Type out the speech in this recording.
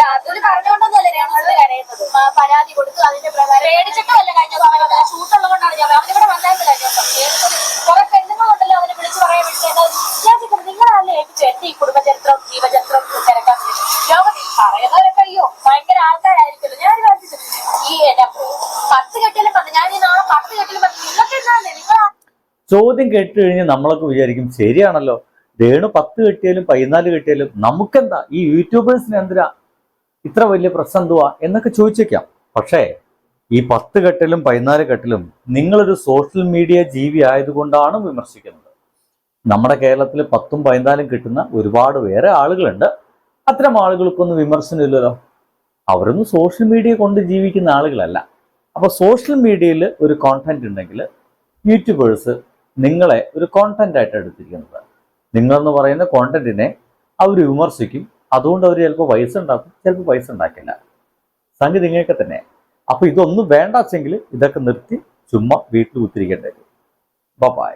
അതിന് പറഞ്ഞുകൊണ്ടൊന്നുമല്ല ഞങ്ങൾ കരയുന്നത്. പരാതി കൊടുത്തു, അതിന്റെ പ്രകാരം പേടിച്ചിട്ടുമല്ല. കഴിഞ്ഞ സമയത്ത് ഷൂട്ടുള്ളത് കൊണ്ടാണ് ഞാൻ അവനിവിടെ വന്നായിരുന്നു. കഴിഞ്ഞ ദിവസം കുറെ പെണ്ണുങ്ങളുണ്ടല്ലോ അവനെ വിളിച്ചു പറയാൻ വേണ്ടി. നിങ്ങളല്ലേ ഏൽപ്പിച്ചു എന്റെ ഈ കുടുംബചരിത്രം ജീവചരിത്രം തിരക്കാൻ വേണ്ടി. ലോകത്തിൽ പറയുന്നവരൊക്കെ അയ്യോ ഭയങ്കര ആൾക്കാരായിരിക്കുമല്ലോ. ഞാൻ വിചാരിച്ചു ഈ 10 കെട്ടിലും പറഞ്ഞു, ഞാൻ ഈ നാളെ 10 കെട്ടിലും പറഞ്ഞു. നിങ്ങൾക്ക് എന്താണല്ലേ നിങ്ങൾ ചോദ്യം കേട്ട് കഴിഞ്ഞ് നമ്മളൊക്കെ വിചാരിക്കും ശരിയാണല്ലോ, രേണു 10 കെട്ടിയാലും 14 കെട്ടിയാലും നമുക്കെന്താ, ഈ യൂട്യൂബേഴ്സിന് എന്തിനാ ഇത്ര വലിയ പ്രശ്നം എന്തുവാ എന്നൊക്കെ ചോദിച്ചേക്കാം. പക്ഷേ ഈ 10 കെട്ടിലും 14 കെട്ടിലും നിങ്ങളൊരു സോഷ്യൽ മീഡിയ ജീവി ആയതുകൊണ്ടാണ് വിമർശിക്കുന്നത്. നമ്മുടെ കേരളത്തിൽ 10ഉം 14ഉം കിട്ടുന്ന ഒരുപാട് വേറെ ആളുകളുണ്ട്. അത്തരം ആളുകൾക്കൊന്നും വിമർശനമില്ലല്ലോ. അവരൊന്നും സോഷ്യൽ മീഡിയ കൊണ്ട് ജീവിക്കുന്ന ആളുകളല്ല. അപ്പോൾ സോഷ്യൽ മീഡിയയിൽ ഒരു കോണ്ടന്റ് ഉണ്ടെങ്കിൽ യൂട്യൂബേഴ്സ് നിങ്ങളെ ഒരു കോണ്ടന്റ് ആയിട്ട് എടുത്തിരിക്കുന്നത്. നിങ്ങളെന്ന് പറയുന്ന കോണ്ടന്റിനെ അവർ വിമർശിക്കും. അതുകൊണ്ട് അവർ ചിലപ്പോൾ പൈസ ഉണ്ടാക്കും, ചിലപ്പോൾ പൈസ ഉണ്ടാക്കില്ല. സംഗതി ഇങ്ങനെയൊക്കെ തന്നെ. അപ്പോൾ ഇതൊന്നും വേണ്ടാച്ചെങ്കിൽ ഇതൊക്കെ നിർത്തി ചുമ്മാ വീട്ടിൽ കുത്തിരിക്കേണ്ടി വരും. ബൈ.